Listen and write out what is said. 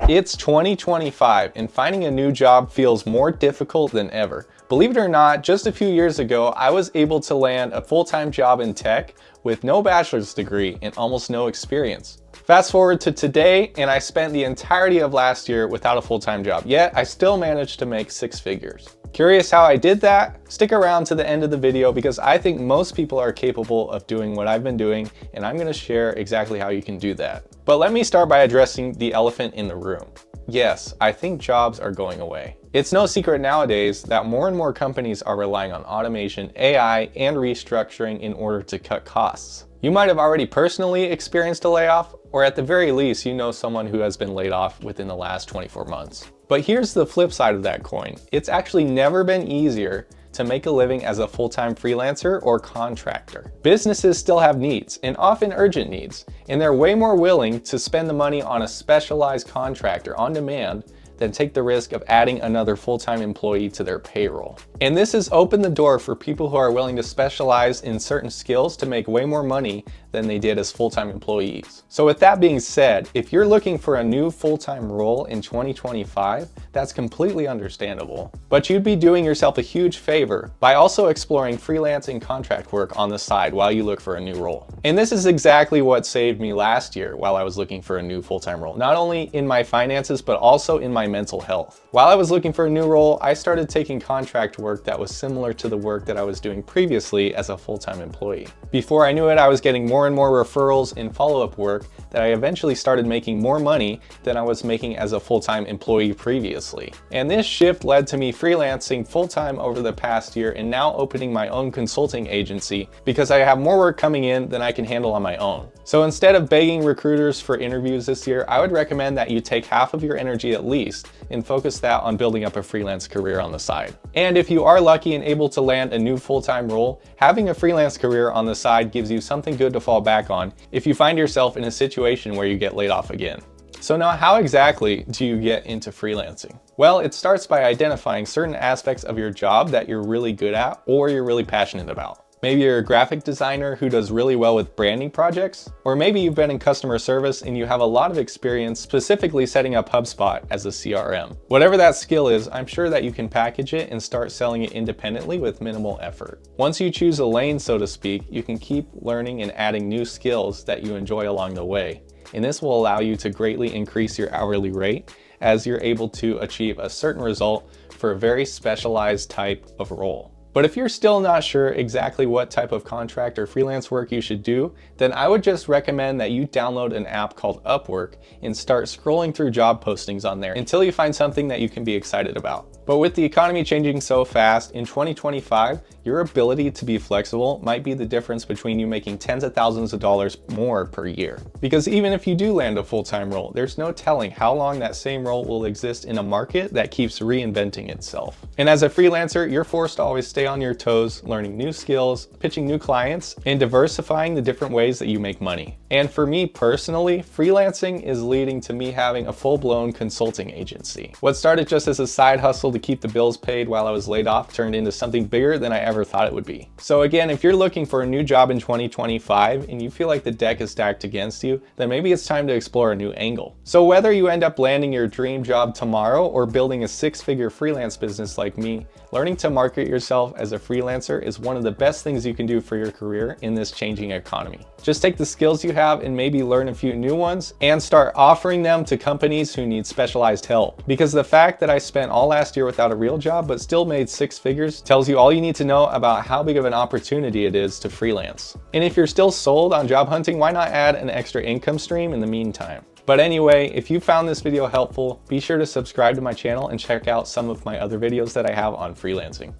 It's 2025 and finding a new job feels more difficult than ever. Believe it or not, just a few years ago, I was able to land a full-time job in tech with no bachelor's degree and almost no experience. Fast forward to today, and I spent the entirety of last year without a full-time job, yet I still managed to make 6 figures. Curious how I did that? Stick around to the end of the video because I think most people are capable of doing what I've been doing, and I'm gonna share exactly how you can do that. But let me start by addressing the elephant in the room. Yes, I think jobs are going away. It's no secret nowadays that more and more companies are relying on automation, AI, and restructuring in order to cut costs. You might have already personally experienced a layoff, or at the very least, you know someone who has been laid off within the last 24 months. But here's the flip side of that coin. It's actually never been easier to make a living as a full-time freelancer or contractor. Businesses still have needs, and often urgent needs, and they're way more willing to spend the money on a specialized contractor on demand than take the risk of adding another full-time employee to their payroll. And this has opened the door for people who are willing to specialize in certain skills to make way more money than they did as full-time employees. So with that being said, if you're looking for a new full-time role in 2025, that's completely understandable. But you'd be doing yourself a huge favor by also exploring freelance and contract work on the side while you look for a new role. And this is exactly what saved me last year while I was looking for a new full-time role, not only in my finances, but also in my mental health. While I was looking for a new role, I started taking contract work that was similar to the work that I was doing previously as a full-time employee. Before I knew it, I was getting more and more referrals and follow-up work that I eventually started making more money than I was making as a full-time employee previously. And this shift led to me freelancing full-time over the past year and now opening my own consulting agency because I have more work coming in than I can handle on my own. So instead of begging recruiters for interviews this year, I would recommend that you take half of your energy at least and focus that on building up a freelance career on the side. And if you are lucky and able to land a new full-time role, having a freelance career on the side gives you something good to fall back on if you find yourself in a situation where you get laid off again. So now, how exactly do you get into freelancing? Well, it starts by identifying certain aspects of your job that you're really good at or you're really passionate about. Maybe you're a graphic designer who does really well with branding projects, or maybe you've been in customer service and you have a lot of experience specifically setting up HubSpot as a CRM. Whatever that skill is, I'm sure that you can package it and start selling it independently with minimal effort. Once you choose a lane, so to speak, you can keep learning and adding new skills that you enjoy along the way. And this will allow you to greatly increase your hourly rate as you're able to achieve a certain result for a very specialized type of role. But if you're still not sure exactly what type of contract or freelance work you should do, then I would just recommend that you download an app called Upwork and start scrolling through job postings on there until you find something that you can be excited about. But with the economy changing so fast, in 2025, your ability to be flexible might be the difference between you making tens of thousands of dollars more per year. Because even if you do land a full-time role, there's no telling how long that same role will exist in a market that keeps reinventing itself. And as a freelancer, you're forced to always stay on your toes, learning new skills, pitching new clients, and diversifying the different ways that you make money. And for me personally, freelancing is leading to me having a full-blown consulting agency. What started just as a side hustle to keep the bills paid while I was laid off turned into something bigger than I ever thought it would be. So again, if you're looking for a new job in 2025 and you feel like the deck is stacked against you, then maybe it's time to explore a new angle. So whether you end up landing your dream job tomorrow or building a 6-figure freelance business like me, learning to market yourself as a freelancer is one of the best things you can do for your career in this changing economy. Just take the skills you have and maybe learn a few new ones and start offering them to companies who need specialized help. Because the fact that I spent all last year without a real job but still made 6 figures tells you all you need to know about how big of an opportunity it is to freelance. And if you're still sold on job hunting, why not add an extra income stream in the meantime? But anyway, if you found this video helpful, be sure to subscribe to my channel and check out some of my other videos that I have on freelancing.